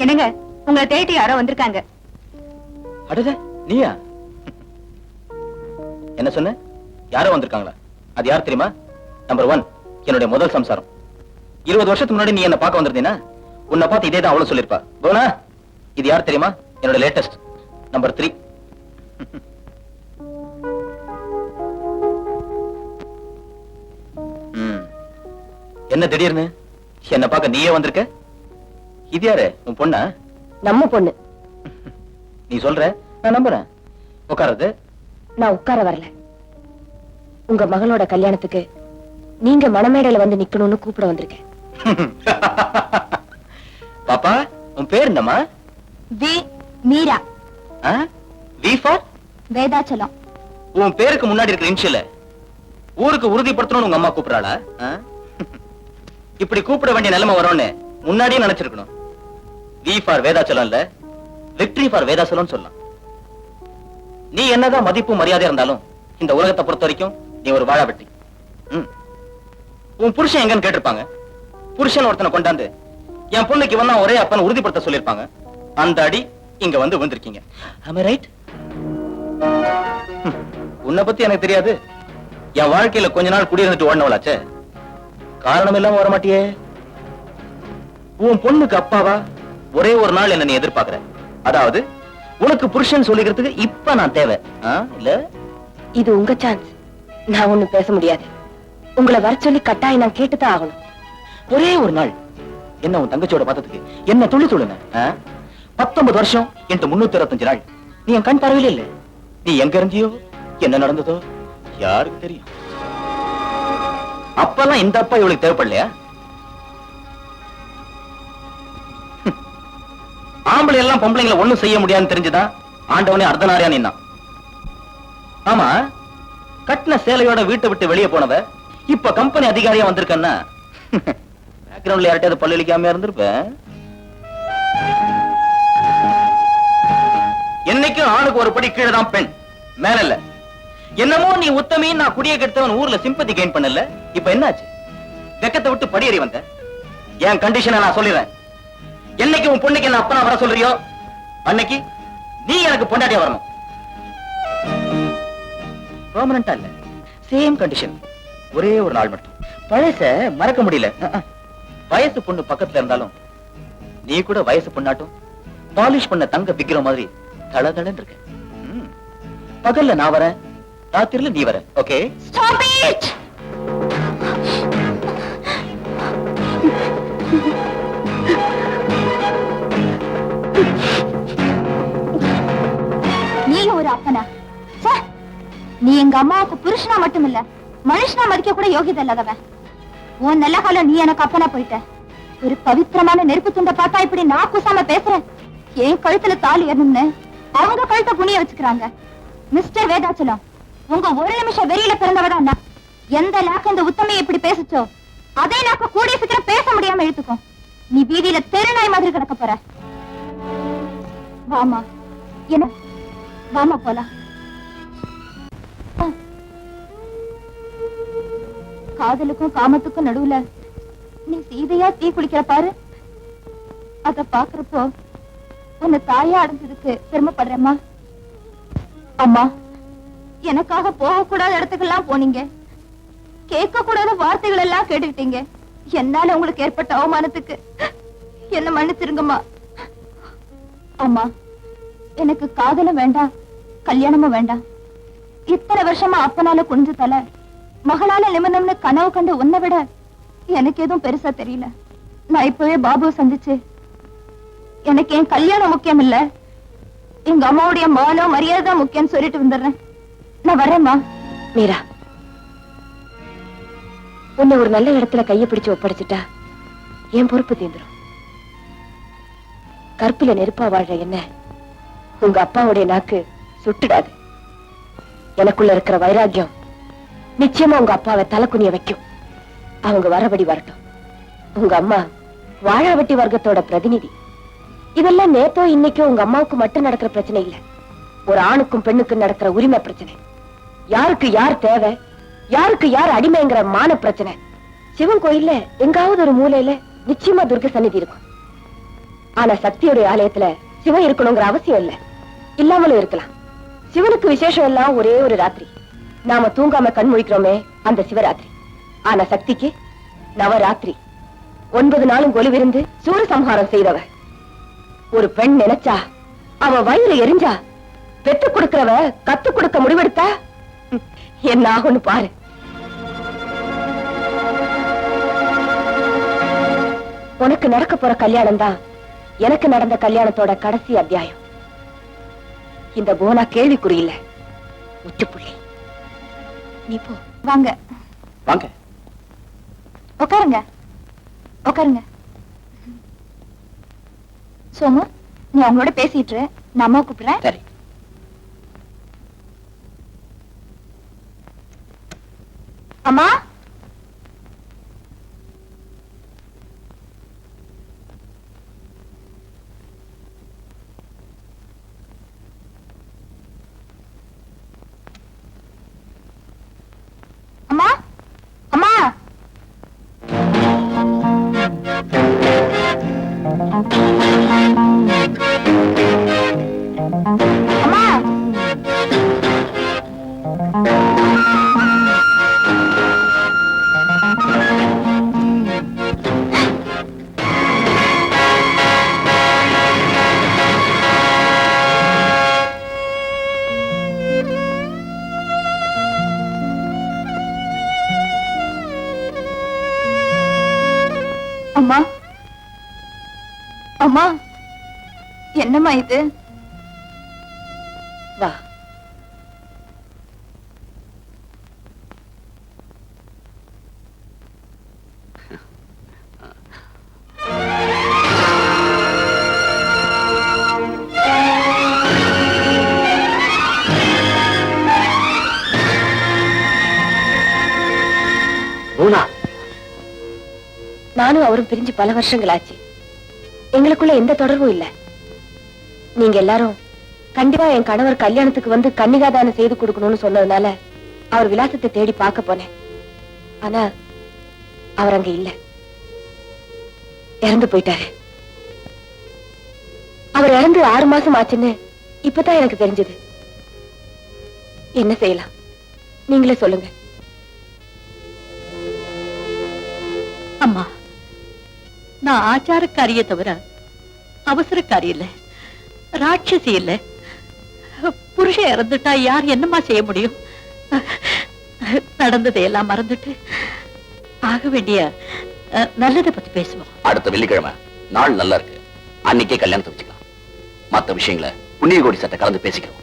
என்னங்க உங்களை தேடி யாரோ வந்திருக்காங்க. அடடே நீயா? என்ன சொன்ன? யாரோ வந்திருக்காங்களா? அது யார் தெரியுமா? நம்பர் 1 என்னுடைய முதல் சம்சாரம். 20 வருஷத்துக்கு முன்னாடி நீ என்ன பார்க்க வந்திருந்தீனா உன்னை பார்த்து இதே தான் அவளும் சொல்லிருப்பா. போனா இது யார் தெரியுமா? என்னோட லேட்டஸ்ட் நம்பர் 3. என்ன திடீர்னு என்ன பார்க்க நீயே வந்திருக்க? இது யாரு? உன் பொண்ணா? நம்ம பொண்ணு. நீ சொல்ற, நான் நம்புறேன். உட்காருது. நான் உட்கார வரல. உங்க மகளோட கல்யாணத்துக்கு நீங்க மணமேடையில வந்து நிக்கணும்னு கூப்பிட வந்திருக்கேன். பாப்பா, உன் பேர் என்னம்மா? V Meera. V for Vedachalam. உன் பேருக்கு முன்னாடி இருக்கிற இன்ஷியல ஊருக்கு உறுதிப்படுத்தணும்னு உங்க அம்மா கூப்பிடுறாளா? இப்படி கூப்பிட வேண்டிய நிலைமை வரும்னு முன்னாடியே நினைச்சிருக்கணும். வி ஃபார் வேதாச்சலம் இல்ல, விக்டரி ஃபார் வேதாச்சலம் சொல்லலாம். நீ என்னதான் மதிப்பு மரியாதை இருந்தாலும் இந்த உலகத்தை பொறுத்த வரைக்கும் நீ ஒரு வாழா வெட்டி. உன் புருஷன் எங்கன்னு கேட்டிருப்பாங்க. புருஷன் ஒருத்தனை கொண்டாந்து என் பொண்ணுக்கு இவன் ஒரே அப்பன் உறுதிப்படுத்த சொல்லிருப்பாங்க. அந்த அடி இங்க வந்து விழுந்திருக்கீங்க. Am I right? உன்னை பத்தி எனக்கு தெரியாது. என் வாழ்க்கையில கொஞ்ச நாள் குடியிருந்துட்டு ஓடினவளாச்சே, காரணம் இல்லாம வர மாட்டியே. உன் பொண்ணுக்கு அப்பாவா ஒரே ஒரு நாள் என்ன நீ எதிர்பார்க்கிற. அதாவது உனக்கு புருஷன் சொல்லிக்கிறதுக்கு இப்ப நான் தேவை இல்ல? இது உங்க சான்ஸ். நான் ஒண்ணு பேச முடியாது. உங்களை வர சொல்லி கட்டாயம் நான் கேட்டுதான் ஆகணும். ஒரே ஒரு நாள் என்ன உன் தங்கச்சியோட பார்த்ததுக்கு என்ன துளி சொல்லுங்க. 19 வருஷம் என்று 365 நாள் நீ என் கண் பார்வையில இல்ல. நீ எங்க இருந்தியோ, என்ன நடந்ததோ யாருக்கு தெரியும்? அப்பெல்லாம் இந்த அப்பா இவளுக்கு தேவைப்படலையா? ஆம்பளை எல்லாம் பொம்பளைங்களை ஒண்ணும் செய்ய முடியாதுன்னு தெரிஞ்சுதான் ஆண்டவனே அர்த்தநாரியா நின்னான். ஆமா, கட்டின சேலையோட வீட்டை விட்டு வெளியே போனவ இப்ப கம்பெனி அதிகாரியா வந்திருக்கன்னா பேக்ரவுண்ட்ல யார்கிட்டயாவது பல்லு இழிக்காம இருந்திருப்பேன். என்னைக்கும் ஆணுக்கு ஒரு படி கீழே தான் பெண், மேல இல்ல. என்னமோ நீ உத்தமி, நான் குடிய கெடுத்தவன் ஊர்ல சிம்பத்தி கெயின் பண்ணல. இப்ப என்னாச்சு? வெக்கத்தை விட்டு படியேறி வந்த. என் கண்டிஷனை நான் சொல்லிடுறேன். என்னைக்கு உன் பொண்ணுக்கு என்ன அப்பனா வர சொல்றியோ அன்னைக்கு நீ எனக்கு பொண்டாட்டியா வரணும். பெர்மனண்டா இல்ல, சேம் கண்டிஷன். ஒரே ஒரு நாள் மட்டும். பழச மறக்க முடியல. வயசு பொண்ணு பக்கத்துல இருந்தாலும் நீ கூட வயசு பொண்ணாட்டும் பாலிஷ் பண்ண தங்க விக்கிற மாதிரி தளதளன்னு இருக்க. பகல்ல நான் வரேன், ராத்திரில நீ வர. ஓகே? Stop it! நீ ஒரு அப்பனா? நீ எங்க அம்மாவுக்கு புருஷனா மட்டும் இல்ல, மனுஷனா மதிக்க கூட யோகியதை இல்லாதவன். உன் நல்ல காலம் நீ எனக்கு அப்பனா போயிட்ட. ஒரு பவித்திரமான நெருப்பு துண்டை பார்த்தா இப்படி நான் கூசாம பேசுறேன். என் கழுத்துல தாலி ஏறணும்னு அவங்க கழுத்தை புனிய வச்சுக்கிறாங்க. மிஸ்டர் வேதாச்சலம், உங்க ஒரு நிமிஷம் வெறியில பிறந்தவதான் நான். எந்த லாக்கு இந்த உத்தமையை இப்படி பேசுச்சோ அதே நாக்க கூடிய சீக்கிரம் பேச முடியாம இழுத்துக்கும். நீ வீதியில தெருநாய் மாதிரி கிடக்க போற. வாமா, என்ன வாமா போலாம். காதலுக்கும் காமத்துக்கும் நடுவுல நீ சீதையா தீ குளிக்கிற பாரு. அத பாக்குறப்போ உன்னை தாயா அடைஞ்சதுக்கு பெருமைப்படுறேம்மா. அம்மா, எனக்காக போகக்கூடாத இடத்துக்கெல்லாம் போனீங்க, கேட்க கூடாத வார்த்தைகள் எல்லாம் கேட்டுக்கிட்டீங்க. என்னால உங்களுக்கு ஏற்பட்ட அவமானத்துக்கு என்ன மன்னிச்சிருங்கம்மா. அம்மா, எனக்கு காதலும் வேண்டாம், கல்யாணமும் வேண்டாம். இத்தனை வருஷமா அப்பனால குனிஞ்சு தலை, மகளால நிமிர்ந்தம்னு கனவு கண்டு உன்னை விட எனக்கு எதுவும் பெருசா தெரியல. நான் இப்பவே பாபுவை சந்திச்சு எனக்கு என் கல்யாணம் முக்கியம் இல்ல, எங்க அம்மாவுடைய மானம் மரியாதை முக்கியம் சொல்லிட்டு வந்துடுறேன். நான் வரேம்மா. மீரா, உன்னை ஒரு நல்ல இடத்துல கைய பிடிச்சு ஒப்படைச்சிட்டா என் பொறுப்பு தீந்துரும். கற்பில நெருப்பா வாழ்ற என்ன உங்க அப்பாவுடைய நாக்கு சுட்டுடாது. எனக்குள்ள இருக்கிற வைராக்கியம் நிச்சயமா உங்க அப்பாவை தலைக்குனிய வைக்கும். அவங்க வரபடி வரட்டும். உங்க அம்மா வாழாவட்டி வர்க்கத்தோட பிரதிநிதி. இதெல்லாம் நேத்தோ இன்னைக்கோ உங்க அம்மாவுக்கு மட்டும் நடக்கிற பிரச்சனை இல்ல, ஒரு ஆணுக்கும் பெண்ணுக்கும் நடக்கிற உரிமை பிரச்சனை. யாருக்கு யார் தேவை, யாருக்கு யார் அடிமைங்கிற மான பிரச்சனை. சிவன் கோயில்ல எங்காவது ஒரு மூலையில நிச்சயமா துர்க்க சந்நிதி இருக்கும். ஆனா சக்தியுடைய ஆலயத்துல சிவன் இருக்கணுங்கிற அவசியம் இல்ல, இல்லாமலும் இருக்கலாம். சிவனுக்கு விசேஷம் எல்லாம் ஒரே ஒரு ராத்திரி. நாம தூங்காம கண் முழிக்கிறோமே அந்த சிவராத்திரி. ஆனா சக்திக்கு நவராத்திரி. 9 நாளும் கொலுவிருந்து சூரசம்ஹாரம் செய்தவர். ஒரு பெண் நினைச்சா அவ வயிறு எரிஞ்சா பெத்து கொடுக்கிறவ கத்து கொடுக்க முடிவெடுத்தா என்ன ஆகும்னு பாரு. உனக்கு நடக்க போற கல்யாணம் தான் எனக்கு நடந்த கல்யாணத்தோட கடைசி அத்தியாயம். இந்த போனா கேள்விக்குறி இல்ல, முற்றுப்புள்ளி. நீ போ. வாங்க வாங்க. உட்காருங்க உட்காருங்க. சோமு, நீ அவங்களோட பேசிட்டு நான் அம்மாவை கூப்பிடுறேன். சரி. அம்மா, அம்மா, அம்மா. அம்மா, அம்மா, அம்மா, என்னம்மா இது? வா. நானும் அவரும் பிரிஞ்சு பல வருஷங்கள் ஆச்சு. எங்களுக்குள்ள எந்த தொடர்பும் இல்ல. நீங்க எல்லாரும் கண்டிப்பா என் கணவர் கல்யாணத்துக்கு வந்து கன்னிகாதானம் செய்து கொடுக்கணும்னு சொன்னதுனால அவர் விலாசத்தை தேடி பார்க்க போனேன். ஆனா அவர் அங்க இல்ல, இறந்து போயிட்டாரு. அவர் இறந்து 6 மாசம் ஆச்சுன்னு இப்பதான் எனக்கு தெரிஞ்சது. என்ன செய்யலாம் நீங்களே சொல்லுங்க. அம்மா, நான் ஆச்சாரக்காரிய தவிர அவசரக்காரி இல்ல, ராட்சசி இல்ல. புருஷன் இறந்துட்டா யார் என்னமா செய்ய முடியும்? நடந்ததையெல்லாம் மறந்துட்டு ஆக வேண்டிய நல்லதை பத்தி பேசுவோம். அடுத்த வெள்ளிக்கிழமை நாள் நல்லா இருக்கு, அன்னைக்கே கல்யாணத்தை வச்சுக்கலாம். மத்த விஷயங்களை புண்ணிய கோடி சட்டை கலந்து பேசிக்கிறோம்.